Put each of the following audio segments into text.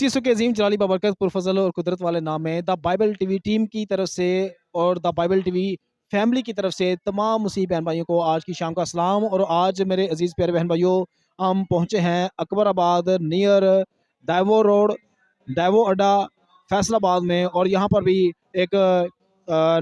मसीह यीशु के अज़ीम जलाली बबरकत पुरफज़ल और कुदरत वाले नाम में द बाइबल टीवी टीम की तरफ से और द बाइबल टीवी फैमिली की तरफ से तमाम मसीह बहन भाइयों को आज की शाम का सलाम। और आज मेरे अजीज़ प्यारे बहन भाइयों, हम पहुँचे हैं Akbarabad near Daewoo road, Daewoo अड्डा, फैसलाबाद में। और यहाँ पर भी एक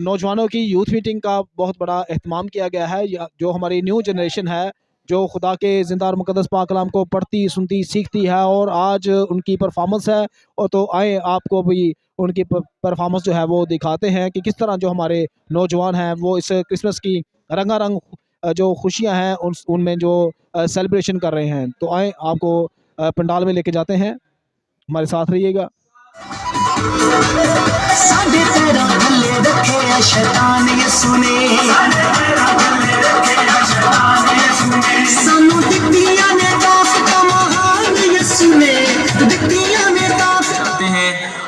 नौजवानों की यूथ मीटिंग का बहुत बड़ा एहतमाम किया गया है। जो हमारी न्यू जनरेशन है, जो खुदा के ज़िंदा और मुक़द्दस पाक कलाम को पढ़ती, सुनती, सीखती है, और आज उनकी परफॉर्मेंस है। और तो आए आपको भी उनकी परफॉर्मेंस जो है वो दिखाते हैं कि किस तरह जो हमारे नौजवान हैं वो इस क्रिसमस की रंगारंग जो खुशियां हैं उनमें जो सेलिब्रेशन कर रहे हैं। तो आए आपको पंडाल में लेके जाते हैं, हमारे साथ रहिएगा।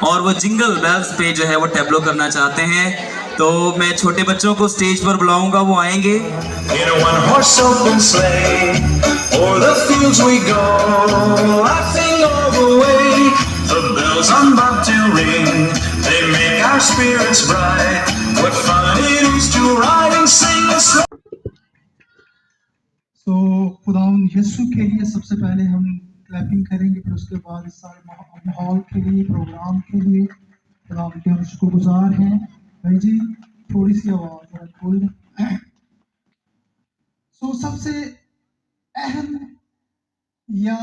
और वो जिंगल बेल्स पे जो है वो टैब्लो करना चाहते हैं, तो मैं छोटे बच्चों को स्टेज पर बुलाऊंगा, वो आएंगे। तो खुदावंद यीशु के लिए सबसे पहले हम क्लैपिंग करेंगे, फिर उसके बाद इस सारे माहौल के लिए, प्रोग्राम के लिए खुदावंद के हम शुक्रगुजार हैं। भाई जी थोड़ी सी आवाज जरा खोल दें। सबसे अहम या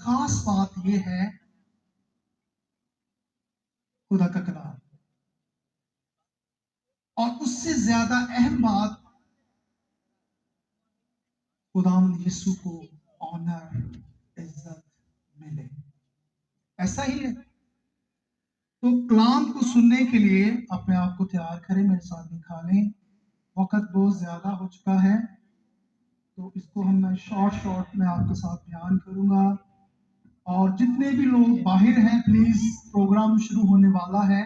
खास बात यह है खुदा का कलाम, और उससे ज्यादा अहम बात खुदावंद यीशु को ऑनर, इज्जत मिले। ऐसा ही है। तो कलाम को सुनने के लिए अपने आप को तैयार करें, मेरे साथ निकालें। वक्त बहुत ज्यादा हो चुका है, तो इसको मैं शॉर्ट में आपके साथ बयान करूंगा। और जितने भी लोग बाहर हैं, प्लीज प्रोग्राम शुरू होने वाला है।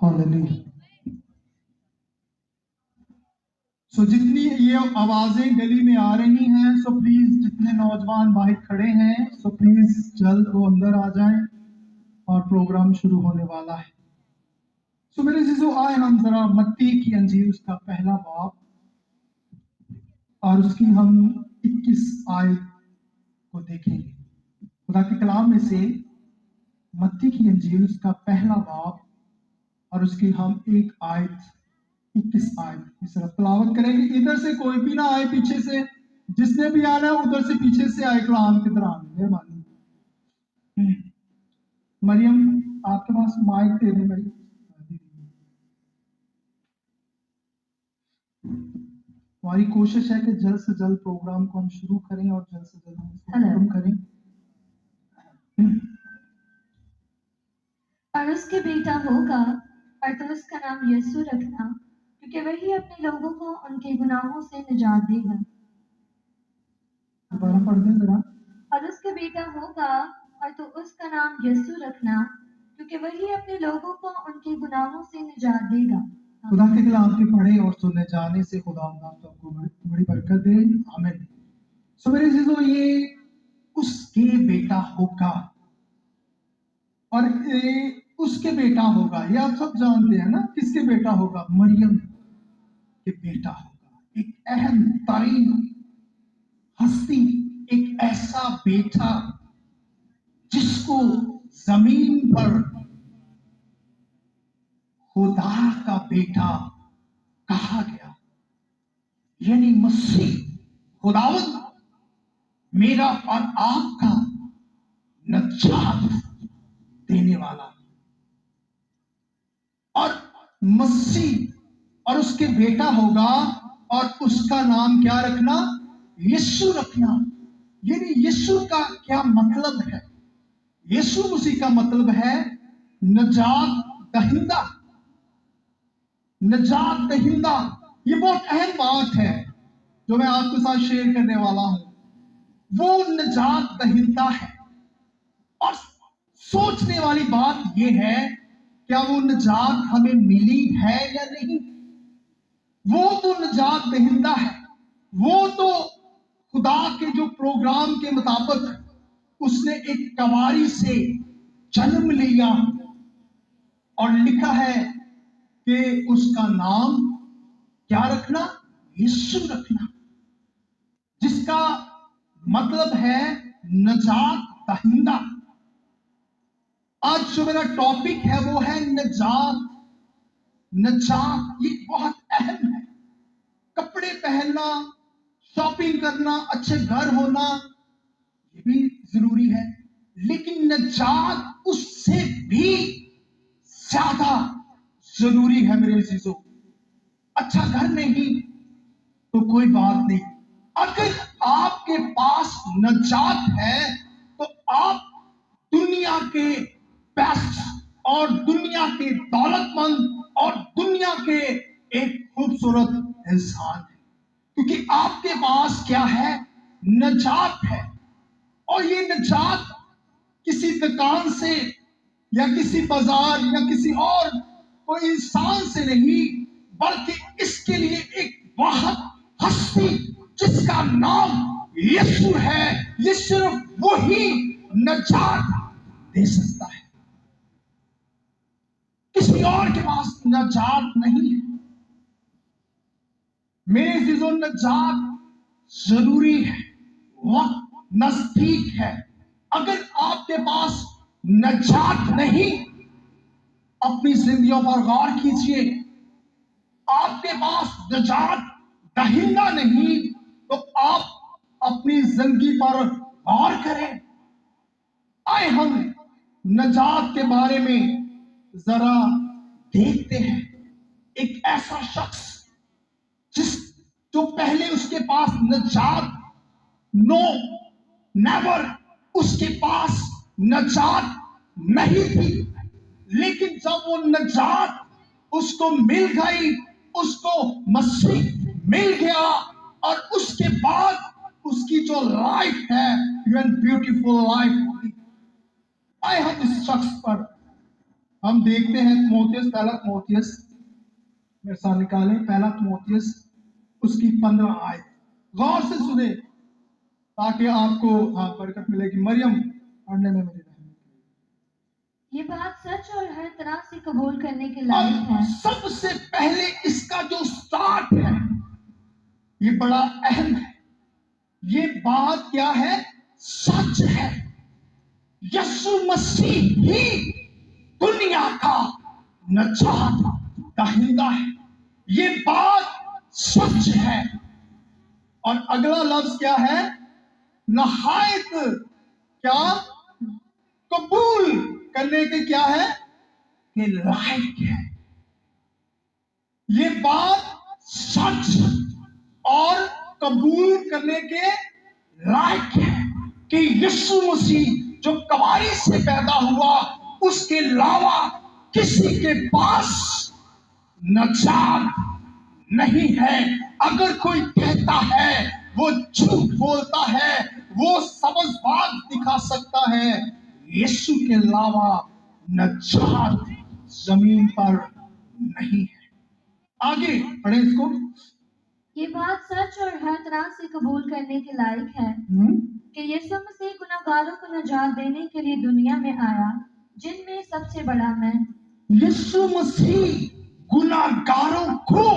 हालेलुया। जितनी ये आवाजें गली में आ रही हैं, प्लीज जितने नौजवान बाहर खड़े हैं, प्लीज जल्द वो अंदर आ जाएं, और प्रोग्राम शुरू होने वाला है। मेरे जीजो, आए हम जरा मत्ती की अंजील उसका पहला बाब और उसकी हम 21 आयत को देखेंगे। खुदा के कलाम में से मत्ती की अंजील उसका पहला बाब और उसकी हम एक आयत 21 आयत इस तरफ तलावत करेंगे। इधर से कोई भी ना आए, पीछे से जिसने भी आना है उधर से पीछे से आए, कलाम की तरह। मेहरबानी। मरियम आपके पास माइक दे दें भाई। हमारी कोशिश है कि जल्द से जल्द प्रोग्राम को हम शुरू करें और जल्द से जल्द हम इसको खत्म करें। और उसके बेटा होगा और तो उसका नाम यीशु रखना, क्योंकि वही अपने लोगों को उनके गुनाहों से निजात देगा। दोबारा पढ़ दें जरा। और उसके बेटा होगा और तो उसका नाम यीशु रखना, क्योंकि वही अपने लोगों को उनके गुनाहों से निजात देगा। खुदा के कलाम के पढ़े और सुनने जाने से खुदा तो आपको बड़ी बरकत दे। आमीन। मेरे जीजो, ये उसके बेटा होगा, और उसके बेटा होगा, ये आप सब जानते हैं ना। किसके बेटा होगा? मरियम के बेटा होगा। एक अहम तरीन हस्ती, एक ऐसा बेटा जिसको जमीन पर खुदा का बेटा कहा गया, यानी मसीह, खुदावंद मेरा और आपका नजात देने वाला। और मसीह और उसके बेटा होगा, और उसका नाम क्या रखना? यीशु रखना। यानी यीशु का क्या मतलब है? यीशु मसीह का मतलब है नजात दहिंदा। नजात दहिंदा, ये बहुत अहम बात है जो मैं आपके साथ शेयर करने वाला हूं। वो नजात दहिंदा है, और सोचने वाली बात यह है, क्या वो नजात हमें मिली है या नहीं? वो तो नजात दहिंदा है, वो तो खुदा के जो प्रोग्राम के मुताबिक उसने एक कवारी से जन्म लिया और लिखा है कि उसका नाम क्या रखना? यीशु रखना, जिसका मतलब है नजात दहिंदा। आज जो मेरा टॉपिक है वो है नजात। नजात ये बहुत अहम है। कपड़े पहनना, शॉपिंग करना, अच्छे घर होना ये भी जरूरी है, लेकिन नजात उससे भी ज्यादा जरूरी है मेरे अजीजों। अच्छा घर नहीं तो कोई बात नहीं, अगर आपके पास नजात है तो आप दुनिया के बेस्ट और दुनिया के दौलतमंद और दुनिया के एक खूबसूरत इंसान है, क्योंकि आपके पास क्या है? नजात है। और ये नजात किसी दुकान से या किसी बाजार या किसी और कोई इंसान से नहीं, बल्कि इसके लिए एक बहुत हस्ती जिसका नाम यीशु है, ये सिर्फ वही नजात दे सकता है। किसी और के पास नजात नहीं है। मेरे अजीजों, नजात जरूरी है, वक्त नजदीक है। अगर आपके पास नजात नहीं, अपनी जिंदगियों पर गौर कीजिए। आपके पास नजात दहिंदा नहीं तो आप अपनी जिंदगी पर गौर करें। आए हम नजात के बारे में जरा देखते हैं। एक ऐसा शख्स जो पहले उसके पास नजात नेवर, उसके पास नजात नहीं थी, लेकिन जब वो नजात उसको मिल गई, उसको मसीह मिल गया, और उसके बाद उसकी जो लाइफ है ब्यूटीफुल लाइफ होगी। आए हम इस शख्स पर हम देखते हैं तिमोथियस, पहला तिमोथियस मेरे साथ निकालें, पहला तिमोथियस उसकी 15 आयत गौर से सुने ताकि आपको बरकत मिलेगी। मरियम पढ़ने में मेरी बहन। ये बात सच और हर तरह से कबूल करने के लायक है। सबसे पहले इसका जो स्टार्ट है ये बड़ा अहम है। ये बात क्या है? सच है। यीशु मसीह ही दुनिया का नजात दहिंदा है। ये बात सच है। और अगला लफ्ज क्या है? नहायत क्या कबूल करने के क्या है? कि लायक है। ये बात सच और कबूल करने के लायक है कि यीशु मसीह जो कवारी से पैदा हुआ, उसके अलावा किसी के पास नजात नहीं है। अगर कोई कहता है वो झूठ बोलता है, वो समझबाज दिखा सकता है। यीशु के अलावा नजात जमीन पर नहीं है। आगे पढ़े इसको। ये बात सच और हर तरह से कबूल करने के लायक है कि यीशु मसीह गुनाहगारों को नजात देने के लिए दुनिया में आया, जिनमें सबसे बड़ा मैं। यीशु मसीह गुनाहगारों को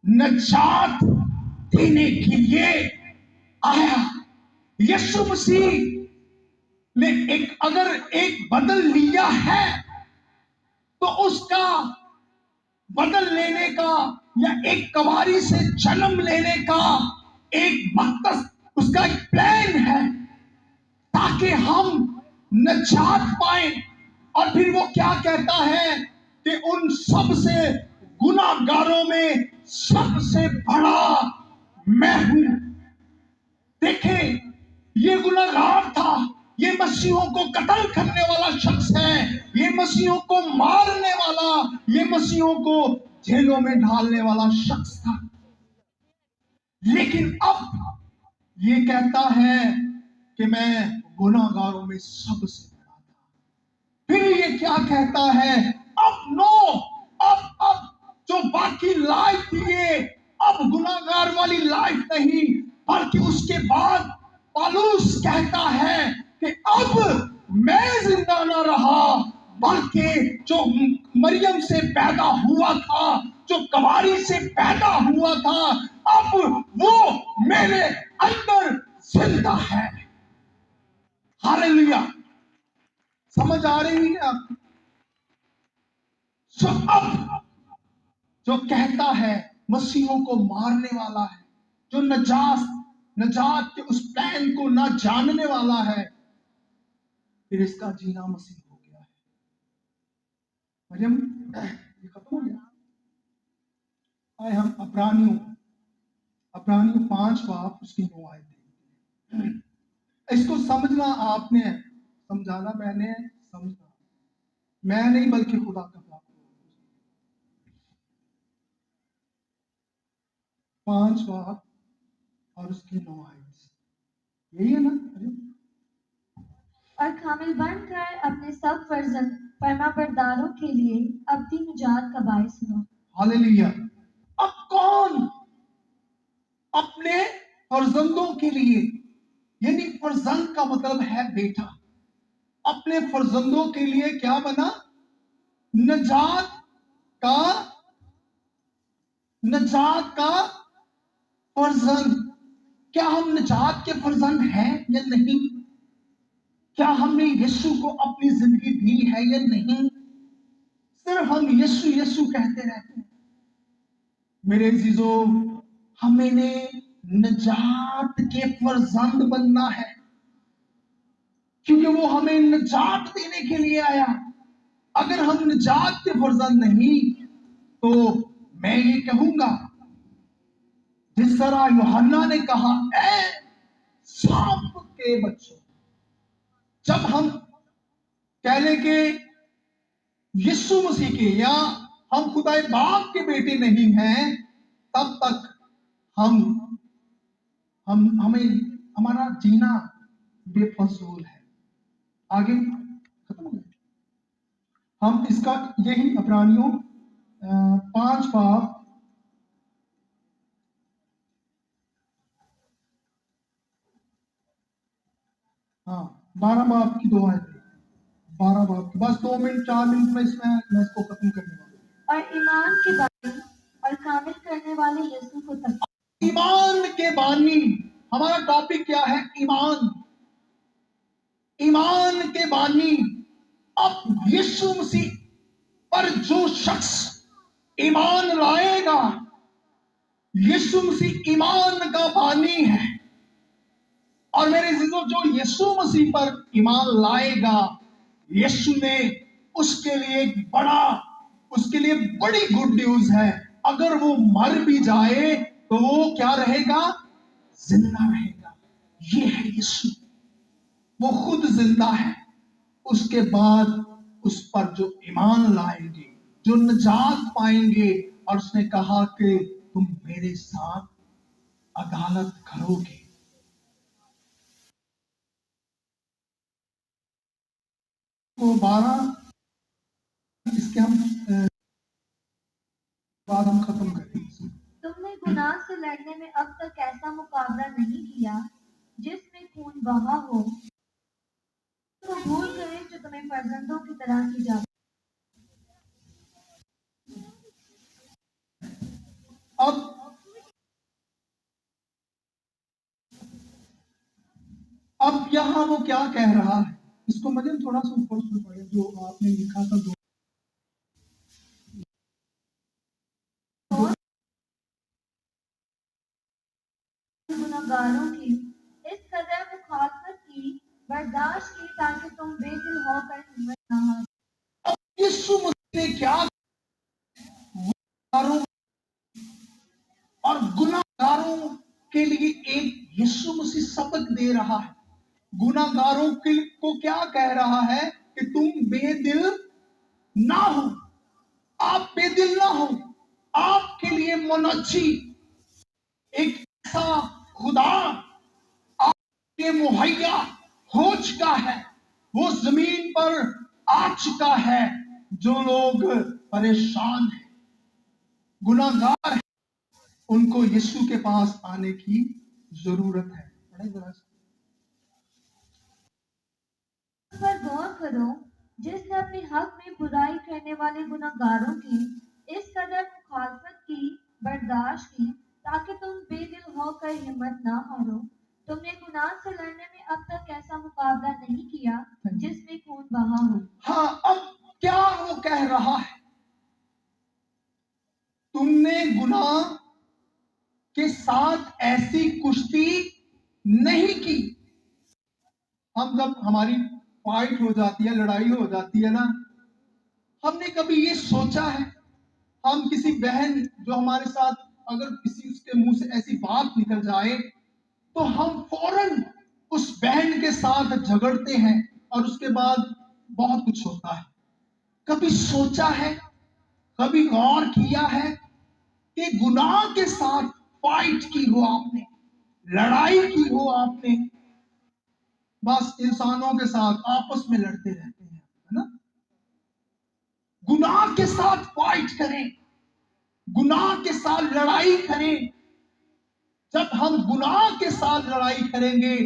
नजात देने के लिए आया। यीशु मसीह ने अगर एक बदल लिया है तो उसका बदल लेने का या एक कवारी से जन्म लेने का एक मकसद, उसका एक प्लान है ताकि हम नजात पाए। और फिर वो क्या कहता है कि उन सब से गुनाहगारों में सबसे बड़ा मैं हूं। देखें, ये गुनाहगार था, ये मसीहों को कत्ल करने वाला शख्स है, ये मसीहों को मारने वाला, ये मसीहों को जेलों में डालने वाला शख्स था। लेकिन अब ये कहता है कि मैं गुनाहगारों में सबसे बड़ा था। फिर ये क्या कहता है? अब जो बाकी लाइफ थी, ये अब गुनाहगार वाली लाइफ नहीं, बल्कि उसके बाद पौलुस कहता है कि अब मैं जिंदा ना रहा, बल्कि जो मरियम से पैदा हुआ था, जो कवारी से पैदा हुआ था, अब वो मेरे अंदर जिंदा है। हालेलुया। समझ आ रही है आपको? सो अब जो कहता है मसीहों को मारने वाला है, जो नजात के उस प्लान को ना जानने वाला है, फिर इसका जीना मसीह हो गया है। मरियम, ये खत्म हो गया। आए हम अब्रानियों 5 बाब उसकी 9 आयतें। इसको समझना आपने, समझाना मैंने, समझना मैं नहीं बल्कि खुदा का बाप। 5 बाब और उसकी 9 आयत, यही है ना? और कामिल बनकर अपने सब फरमाबरदारों के लिए अब्दी निजात का बायस हुआ। हालेलुया। अब कौन अपने फर्जंदों के लिए, यानी फर्जंद का मतलब है बेटा, अपने फर्जंदों के लिए क्या बना? नजात का फर्जंद। क्या हम नजात के फर्जंद हैं या नहीं? क्या हमने यीशु को अपनी जिंदगी दी है या नहीं? सिर्फ हम यीशु यीशु कहते रहते हैं। मेरे अजीजों, हमें नजात के फर्जंद बनना है, क्योंकि वो हमें नजात देने के लिए आया। अगर हम नजात के फर्जंद नहीं, तो मैं ये कहूंगा जिस तरह यूहन्ना ने कहा, ऐ सांप के बच्चों। जब हम कह लें कि यीशु मसीह के या हम खुदाए बाप के बेटे नहीं हैं, तब तक हमें हमारा जीना बेफजूल है। आगे खत्म हो गया। हम इसका यही अब्रानियों 5 बाब हाँ 12 बाब की 2 आयतें। 12 बाब की, बस 2 मिनट 4 मिनट में मैं इसको खत्म करने वाला हूँ। और ईमान के बानी और कामिल करने वाले यीशु को तक। ईमान के बानी, हमारा टॉपिक क्या है? ईमान। ईमान के बानी। अब यीशु मसीह पर जो शख्स ईमान लाएगा, यीशु मसीह ईमान का बानी है। और मेरे अजीजों, जो यीशु मसीह पर ईमान लाएगा, यीशु ने उसके लिए बड़ी गुड न्यूज है। अगर वो मर भी जाए तो वो क्या रहेगा? जिंदा रहेगा। ये है यीशु, वो खुद जिंदा है। उसके बाद उस पर जो ईमान लाएंगे, जो निजात पाएंगे, और उसने कहा कि तुम मेरे साथ अदालत करोगे। तो 12 इसके बाद हम खत्म करेंगे। तुमने गुनाह से लड़ने में अब तक ऐसा मुकाबला नहीं किया जिसमें खून बहा हो, तो भूल गए जो तुम्हें फर्जंदों की तरह की जा। अब यहाँ वो क्या कह रहा है, इसको मुझे थोड़ा सा ऊपर से पढ़े, जो आपने लिखा था। गुनाहगारों की इस कदर मुखालफत की, बर्दाश्त की, ताकि तुम बेदिल होकर हिम्मत न हारो। अब यीशु मसीह ने क्या, और गुनाहगारों के लिए एक यीशु मसीह सबक दे रहा है। गुनाहगारों को क्या कह रहा है कि तुम बेदिल ना हो, आप बेदिल ना हो। आपके लिए मुनज्जी, एक ऐसा खुदा आपके मुहैया हो चुका है, वो जमीन पर आ चुका है। जो लोग परेशान हैं, गुनाहगार हैं, उनको यीशु के पास आने की जरूरत है। पढ़ें जरा इसको। पर गौर करो, जिसने अपने हक में बुराई करने वाले गुनाहगारों की इस कदर मुखालफत की, बर्दाश्त की, ताकि तुम बेदिल होकर हिम्मत ना हारो। तुमने गुनाह से लड़ने में अब तक ऐसा मुकाबला नहीं किया जिसमें खून बहा हो। हाँ, अब क्या वो कह रहा है? तुमने गुनाह के साथ ऐसी कुश्ती नहीं की। हम जब हमारी फाइट हो जाती है, लड़ाई हो जाती है ना, हमने कभी ये सोचा है? हम किसी बहन जो हमारे साथ अगर किसी उसके मुंह से ऐसी बात निकल जाए तो हम फौरन उस बहन के साथ झगड़ते हैं और उसके बाद बहुत कुछ होता है। कभी सोचा है, कभी गौर किया है कि गुनाह के साथ फाइट की हो आपने, लड़ाई की हो आपने? बस इंसानों के साथ आपस में लड़ते रहते हैं, है ना? गुनाह के साथ फाइट करें, गुनाह के साथ लड़ाई करें। जब हम गुनाह के साथ लड़ाई करेंगे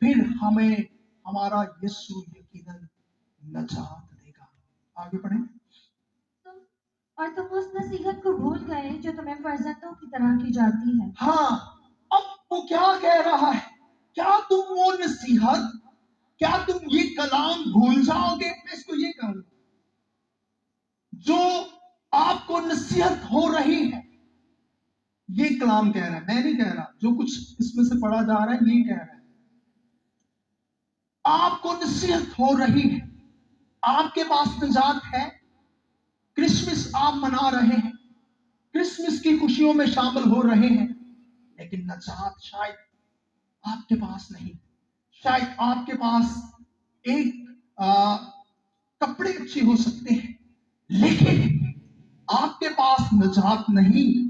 फिर हमें हमारा यीशु यकीनन नजात देगा। आगे पढ़ें। तुम उस नसीहत को भूल गए जो तुम्हें फर्जंदों की तरह की जाती है। हाँ, अब वो क्या कह रहा है? क्या तुम वो नसीहत, क्या तुम ये कलाम भूल जाओगे? मैं इसको ये कहूंगा, जो आपको नसीहत हो रही है, ये कलाम कह रहा है, मैं नहीं कह रहा, जो कुछ इसमें से पढ़ा जा रहा है ये कह रहा है। आपको नसीहत हो रही है, आपके पास निजात है। क्रिसमस आप मना रहे हैं, क्रिसमस की खुशियों में शामिल हो रहे हैं, लेकिन निजात शायद आपके पास नहीं। शायद आपके पास एक कपड़े अच्छे हो सकते हैं, लेकिन आपके पास निजात नहीं।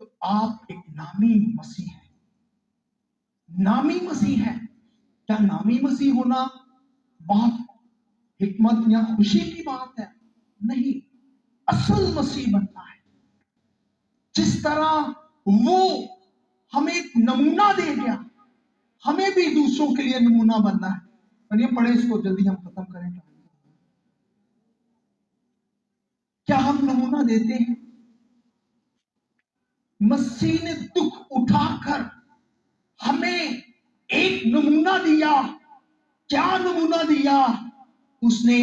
तो आप एक नामी मसीह हैं, नामी मसीह है। क्या नामी मसीह होना बहुत हिकमत या खुशी की बात है? नहीं, असल मसीह बनना है। जिस तरह वो हमें एक नमूना दे गया, हमें भी दूसरों के लिए नमूना बनना है। पढ़िए, पढ़े इसको, जल्दी हम खत्म करें। क्या हम नमूना देते हैं? मसीह ने दुख उठाकर हमें एक नमूना दिया। क्या नमूना दिया? उसने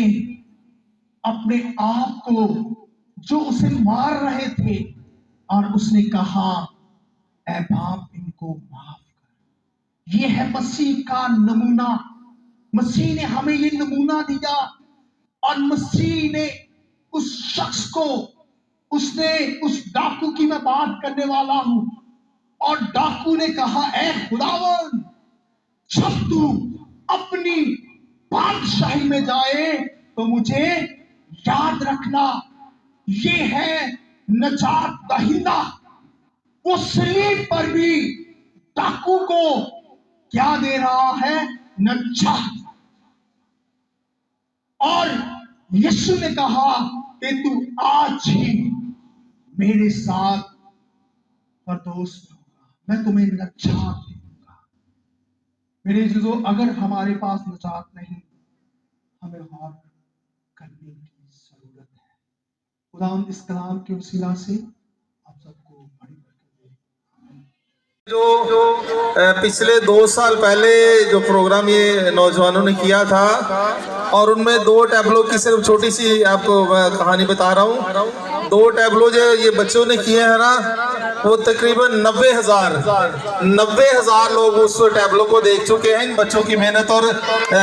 अपने आप को, जो उसे मार रहे थे, और उसने कहा, ऐ बाप इनको माफ कर। यह है मसीह का नमूना। मसीह ने हमें ये नमूना दिया, और मसीह ने उस शख्स को, उसने उस डाकू की मैं बात करने वाला हूं, और डाकू ने कहा, ऐ खुदावन, जब तू अपनी बादशाही में जाए तो मुझे याद रखना। ये है नजात दहिंदा। वो सलीब पर भी डाकू को क्या दे रहा है? नजात। और यीशु ने कहा कि तू आज ही मेरे साथ परदोस में होगा, मैं तुम्हें नजात दूंगा। मेरे अजीजों, अगर हमारे पास नजात नहीं, हमें गौर करने की जरूरत है। खुदा इस कलाम के वसीला से आप सबको बड़ी बरकत दे। जो पिछले 2 साल पहले जो प्रोग्राम ये नौजवानों ने किया था, और उनमें 2 टैबलो की सिर्फ छोटी सी आपको कहानी बता रहा हूँ। 2 टैबलो जो ये बच्चों ने किए हैं ना, वो तकरीबन 90,000 लोग उस टैबलो को देख चुके हैं। इन बच्चों की मेहनत और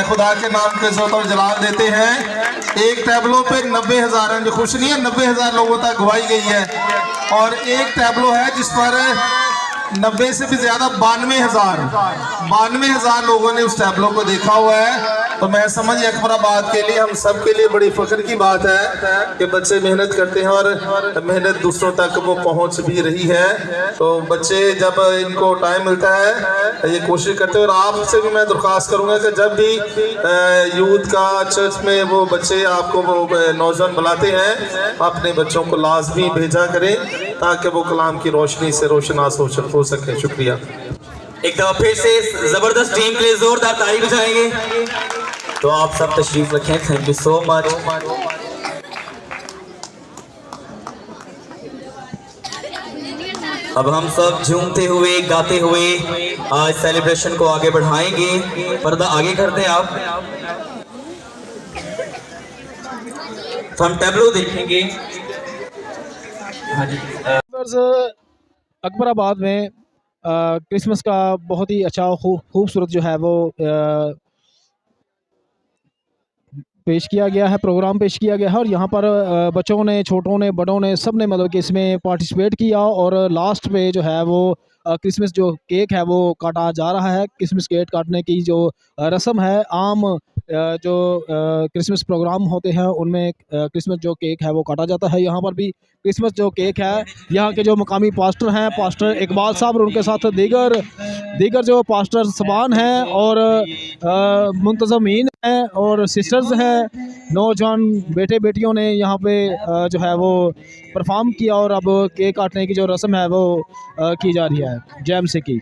खुदा के नाम के इज्जत और जलाल देते हैं। एक टैबलो पे 90,000 हैं, जो खुश नहीं है, 90,000 लोगों तक गवाई गई है। और एक टैबलो है जिस पर 90 से भी ज्यादा 92,000 लोगों ने उस टैबलो को देखा हुआ है। तो मैं समझ, अकबराबाद के लिए, हम सब के लिए बड़ी फख्र की बात है कि बच्चे मेहनत करते हैं और मेहनत दूसरों तक वो पहुंच भी रही है। तो बच्चे जब इनको टाइम मिलता है ये कोशिश करते हैं। और आपसे भी मैं दरख्वास्त करूंगा कि जब भी यूथ का चर्च में वो बच्चे आपको वो नौजवान बुलाते हैं, अपने बच्चों को लाजमी भेजा करें ताकि वो कलाम की रोशनी से रोशनास हो सके। शुक्रिया। एक दफा फिर से जबरदस्त टीम के लिए जोरदार ताली बजाएंगे। तो आप सब तशरीफ रखें, थैंक यू सो मच। अब हम सब झूमते हुए गाते हुए आज सेलिब्रेशन को आगे बढ़ाएंगे। पर्दा आगे कर दें आप, तो हम टैब्लो देखेंगे। हाँ जी। अकबराबाद में क्रिसमस का बहुत ही अच्छा खूबसूरत जो है वो पेश किया गया है, प्रोग्राम पेश किया गया है। और यहाँ पर बच्चों ने, छोटों ने, बड़ों ने, सब ने मतलब कि इसमें पार्टिसिपेट किया। और लास्ट में जो है वो क्रिसमस जो केक है वो काटा जा रहा है। क्रिसमस केक काटने की जो रस्म है, आम जो क्रिसमस प्रोग्राम होते हैं उनमें क्रिसमस जो केक है वो काटा जाता है। यहाँ पर भी क्रिसमस जो केक है, यहाँ के जो मकामी पास्टर हैं, पास्टर इकबाल साहब और उनके साथ दीगर जो पास्टर सबान हैं और मुंतज़मीन हैं और सिस्टर्स हैं, नौजवान बेटे बेटियों ने यहाँ पे जो है वो परफॉर्म किया। और अब केक काटने की जो रस्म है वो की जा रही है जैम से की।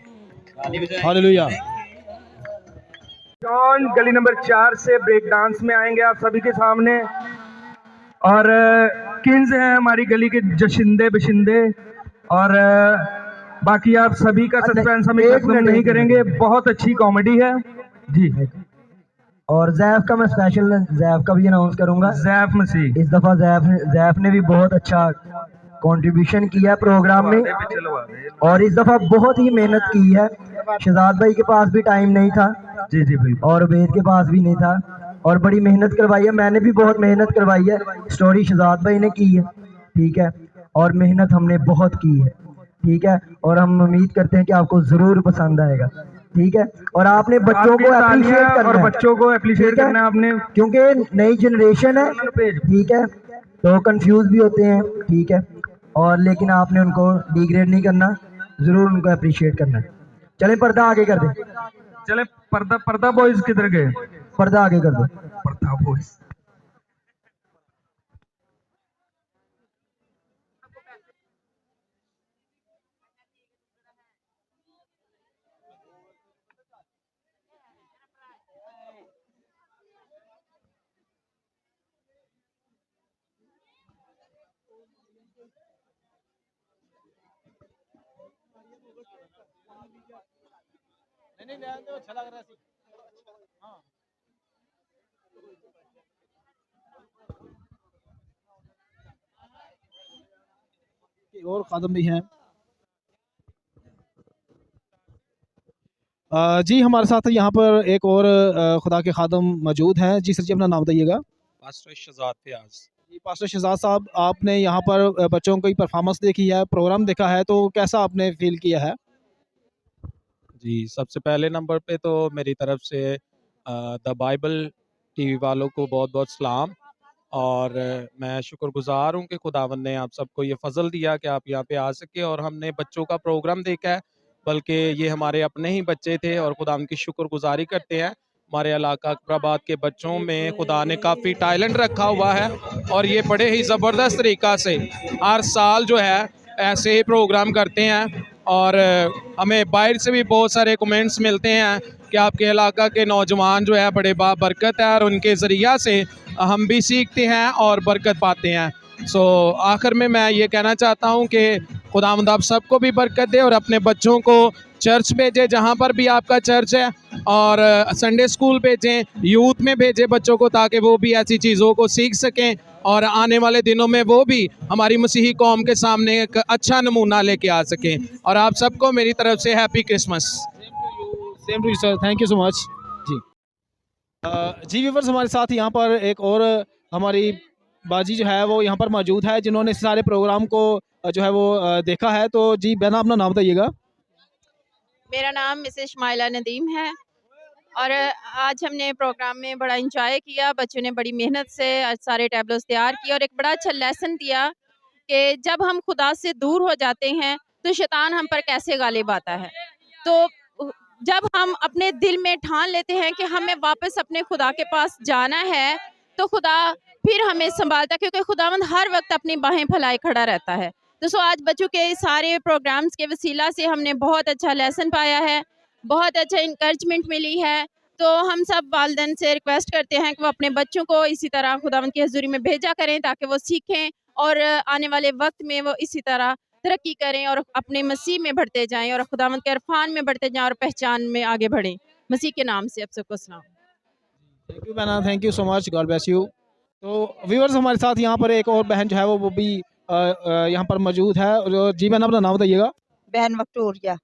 हालेलुया। जॉन गली नंबर 4 से ब्रेक डांस में आएंगे आप सभी के सामने। और किंग्स हैं हमारी गली के जशिंदे बशिंदे। और बाकी आप सभी का सस्पेंस हम एक मिनट नहीं करेंगे, बहुत अच्छी कॉमेडी है जी। और जैफ का मैं स्पेशल जैफ का भी अनाउंस करूंगा। जैफ मसीह इस दफा जैफ ने भी बहुत अच्छा कंट्रीब्यूशन किया प्रोग्राम में, और इस दफा बहुत ही मेहनत की है। शहजाद भाई के पास भी टाइम नहीं था जी जी बिल्कुल, और वेद के पास भी नहीं था, और बड़ी मेहनत करवाई है। मैंने भी बहुत मेहनत करवाई है। स्टोरी शहजाद भाई ने की है, ठीक है, और मेहनत हमने बहुत की है, ठीक है। और हम उम्मीद करते हैं कि आपको जरूर पसंद आएगा, ठीक है। और आपने बच्चों को अप्रिशिएट करना और है, बच्चों को अप्रिशिएट ठीक है? करना है आपने, क्योंकि नई जनरेशन है, ठीक है, तो कंफ्यूज भी होते हैं, ठीक है। और लेकिन आपने उनको डिग्रेड नहीं करना, जरूर उनको अप्रिशिएट करना है। चले पर्दा आगे कर दे। चले पर्दा बॉयज किधर गए? पर्दा आगे कर दो। पर्दा बॉयज अच्छा लग रहा है। और खादम भी हैं। जी हमारे साथ यहाँ पर एक और खुदा के खादम मौजूद हैं। जी सर जी अपना नाम बताइएगा। पास्टर शहजाद फयाज। जी पास्टर शहजाद साहब, आपने यहाँ पर बच्चों की परफॉर्मेंस देखी है, प्रोग्राम देखा है, तो कैसा आपने फील किया है? जी सबसे पहले नंबर पे तो मेरी तरफ से द बाइबल टीवी वालों को बहुत बहुत सलाम। और मैं शुक्रगुजार हूँ कि खुदावंद ने आप सबको ये फजल दिया कि आप यहाँ पे आ सके और हमने बच्चों का प्रोग्राम देखा है, बल्कि ये हमारे अपने ही बच्चे थे और खुदा उनकी शुक्रगुजारी करते हैं। हमारे इलाका अकबराबाद के बच्चों में खुदा ने काफ़ी टैलेंट रखा हुआ है और ये बड़े ही ज़बरदस्त तरीक़ा से हर साल जो है ऐसे ही प्रोग्राम करते हैं। और हमें बाहर से भी बहुत सारे कमेंट्स मिलते हैं कि आपके इलाका के नौजवान जो है बड़े बाबरकत है और उनके ज़रिया से हम भी सीखते हैं और बरकत पाते हैं। सो आखिर में मैं ये कहना चाहता हूँ कि खुदावंद आप सबको भी बरकत दे और अपने बच्चों को चर्च भेजें जहाँ पर भी आपका चर्च है, और संडे स्कूल भेजें, यूथ में भेजें बच्चों को, ताकि वो भी ऐसी चीज़ों को सीख सकें और आने वाले दिनों में वो भी हमारी मसीही कौम के सामने एक अच्छा नमूना लेके आ सकें। और आप सबको मेरी तरफ से happy Christmas. Same to you sir, thank you so much जी। जी व्यूअर्स, हमारे साथ यहाँ पर एक और हमारी बाजी जो है वो यहाँ पर मौजूद है, जिन्होंने इस सारे प्रोग्राम को जो है वो देखा है। तो जी बहना अपना नाम बताइएगा। मेरा नाम मिसेस शमाइला नदीम है और आज हमने प्रोग्राम में बड़ा इंजॉय किया। बच्चों ने बड़ी मेहनत से आज सारे टैबलोस तैयार किए और एक बड़ा अच्छा लेसन दिया कि जब हम खुदा से दूर हो जाते हैं तो शैतान हम पर कैसे गालिब आता है। तो जब हम अपने दिल में ठान लेते हैं कि हमें वापस अपने खुदा के पास जाना है तो खुदा फिर हमें संभालता है, क्योंकि खुदावंद हर वक्त अपनी बाहें फैलाए खड़ा रहता है। तो आज बच्चों के सारे प्रोग्राम्स के वसीला से हमने बहुत अच्छा लेसन पाया है बहुत अच्छा इंकरेजमेंट मिली है। तो हम सब वालिदैन से रिक्वेस्ट करते हैं कि वो अपने बच्चों को इसी तरह खुदावंद की हज़ूरी में भेजा करें ताकि वो सीखें और आने वाले वक्त में वो इसी तरह तरक्की करें और अपने मसीह में बढ़ते जाएं और खुदावंद के इरफान में बढ़ते जाएं और पहचान में आगे बढ़ें। मसीह के नाम से आप सबको सलाम। थैंक यू बहना, thank you so much, God bless you. तो व्यूअर्स हमारे साथ यहाँ पर एक और बहन जो है वो भी यहाँ पर मौजूद है। और जी बहन, अपना नाम बताइएगा। बहन विक्टोरिया।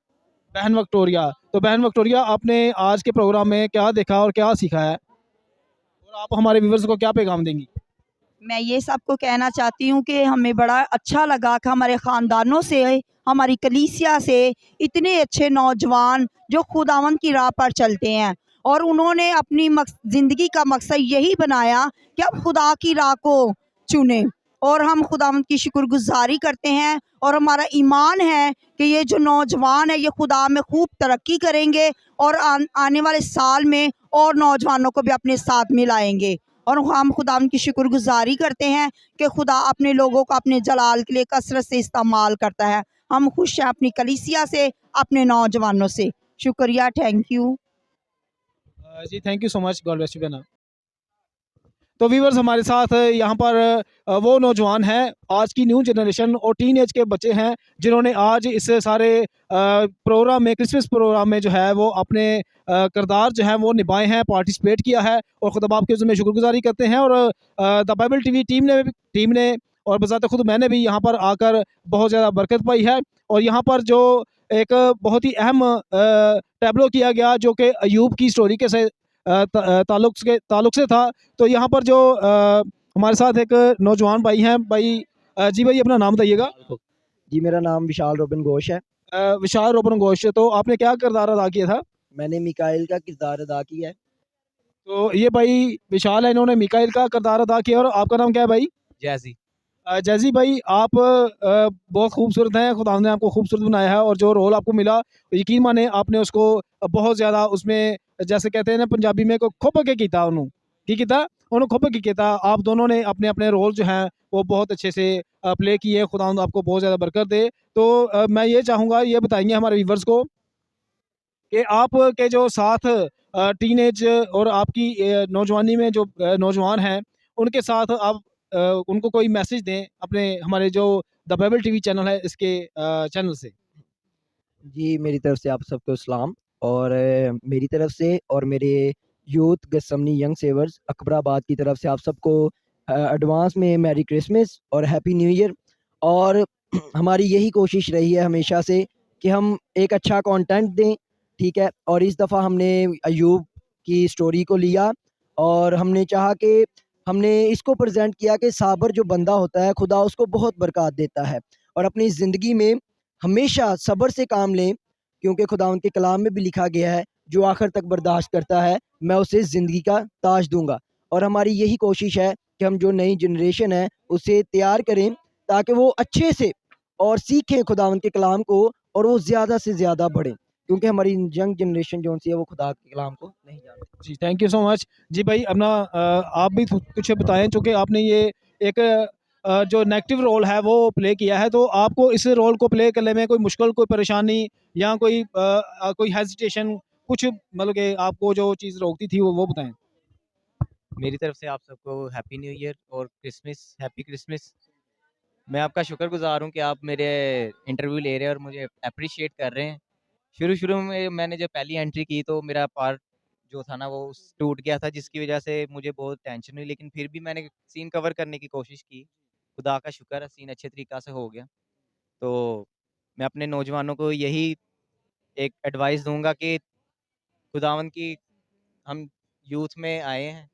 बहन विक्टोरिया, तो बहन विक्टोरिया, आपने आज के प्रोग्राम में क्या देखा और क्या सीखा है, और आप हमारे व्यूअर्स को क्या पैगाम देंगी? मैं ये सबको कहना चाहती हूँ कि हमें बड़ा अच्छा लगा कि हमारे ख़ानदानों से, हमारी कलीसिया से इतने अच्छे नौजवान जो खुदावंद की राह पर चलते हैं और उन्होंने अपनी ज़िंदगी का मकसद यही बनाया कि अब खुदा की राह को चुने। और हम खुदावंद की शुक्रगुजारी करते हैं और हमारा ईमान है कि ये जो नौजवान है ये खुदा में खूब तरक्की करेंगे और आने वाले साल में और नौजवानों को भी अपने साथ मिलाएंगे। और हम खुदा की शुक्रगुजारी करते हैं कि खुदा अपने लोगों को अपने जलाल के लिए कसरत से इस्तेमाल करता है। हम खुश हैं अपनी कलीसिया से, अपने नौजवानों से। शुक्रिया, थैंक यू जी, thank you so much, God bless you बहना। तो व्यूअर्स हमारे साथ यहाँ पर वो नौजवान हैं, आज की न्यू जनरेशन और टीन एज के बच्चे हैं जिन्होंने आज इस सारे प्रोग्राम में, क्रिसमस प्रोग्राम में जो है वो अपने किरदार जो है वो निभाए हैं, पार्टिसिपेट किया है और खुदा बाप के उसमें शुक्रगुजारी करते हैं। और द बाइबल टीवी टीम ने और बज़ाते खुद मैंने भी यहाँ पर आकर बहुत ज़्यादा बरकत पाई है। और यहाँ पर जो एक बहुत ही अहम टैबलो किया गया जो कि अयूब की स्टोरी के से ताल्लुक से था। तो यहाँ पर जो हमारे साथ एक नौजवान भाई हैं, भाई जी भाई अपना नाम बताइएगा। जी, मेरा नाम विशाल रोबिन घोष है। विशाल रोबिन घोष, तो आपने क्या किरदार अदा किया था? मैंने मिकाइल का किरदार अदा किया है। तो ये भाई विशाल है, इन्होंने मिकाइल का किरदार अदा किया। और आपका नाम क्या है भाई? जैजी। जैजी भाई, आप बहुत खूबसूरत हैं, खुदा ने आपको खूबसूरत बनाया है और जो रोल आपको मिला यकीन माने आपने उसको बहुत ज़्यादा उसमें, जैसे कहते हैं ना पंजाबी में, को खुप के कीता उन्होंने की कीता उन्होंने खुप के कीता। आप दोनों ने अपने अपने रोल जो हैं वो बहुत अच्छे से प्ले किए। खुदा आपको बहुत ज़्यादा बरकत दे। तो मैं ये चाहूँगा, ये बताएंगे हमारे व्यूवर्स को कि आप के जो साथ टीनेज और आपकी नौजवानी में जो नौजवान हैं उनके साथ आप उनको कोई मैसेज दें अपने, हमारे जो द बाइबल टीवी चैनल है इसके चैनल से। जी, मेरी तरफ से आप सबको सलाम। और मेरी तरफ से और मेरे यूथ गसमनी यंग सेवर्स अकबराबाद की तरफ से आप सबको एडवांस में मैरी क्रिसमस और हैप्पी न्यू ईयर। और हमारी यही कोशिश रही है हमेशा से कि हम एक अच्छा कंटेंट दें, ठीक है। और इस दफ़ा हमने अयूब की स्टोरी को लिया और हमने चाहा कि हमने इसको प्रेजेंट किया कि साबर जो बंदा होता है खुदा उसको बहुत बरकत देता है और अपनी ज़िंदगी में हमेशा सब्र से काम लें, क्योंकि खुदा उनके कलाम में भी लिखा गया है जो आखिर तक बर्दाश्त करता है मैं उसे ज़िंदगी का ताज दूंगा। और हमारी यही कोशिश है कि हम जो नई जनरेशन है उसे तैयार करें ताकि वो अच्छे से और सीखें खुदा उनके कलाम को और वो ज़्यादा से ज़्यादा बढ़ें, क्योंकि हमारी यंग जनरेशन जो सी है वो खुदा के कलाम को नहीं जानती। जी, थैंक यू सो मच। जी भाई, अपना आप भी कुछ बताएं, चूँकि आपने ये एक जो नेगेटिव रोल है वो प्ले किया है, तो आपको इस रोल को प्ले करने में कोई मुश्किल, कोई परेशानी या कोई हेजिटेशन, कुछ मतलब कि आपको जो चीज़ रोकती थी वो बताएं। मेरी तरफ से आप सबको हैप्पी न्यू ईयर और क्रिसमस, हैप्पी क्रिसमस। मैं आपका शुक्रगुजार हूँ कि आप मेरे इंटरव्यू ले रहे हैं और मुझे अप्रिशिएट कर रहे हैं। शुरू में मैंने जब पहली एंट्री की तो मेरा पार्ट जो था ना वो टूट गया था, जिसकी वजह से मुझे बहुत टेंशन हुई, लेकिन फिर भी मैंने सीन कवर करने की कोशिश की। खुदा का शुक्र है सीन अच्छे तरीक़ा से हो गया। तो मैं अपने नौजवानों को यही एक एडवाइस दूँगा कि खुदावंद की हम यूथ में आए हैं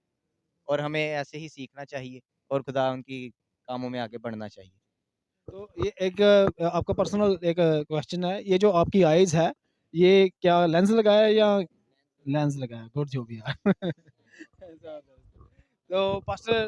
और हमें ऐसे ही सीखना चाहिए और खुदावंद की कामों में आगे बढ़ना चाहिए। तो ये एक आपका पर्सनल एक क्वेश्चन है, ये जो आपकी आइज़ है ये क्या लेंस लगाया है या लेंस लगाया है? गुड जो भी है। तो पास्टर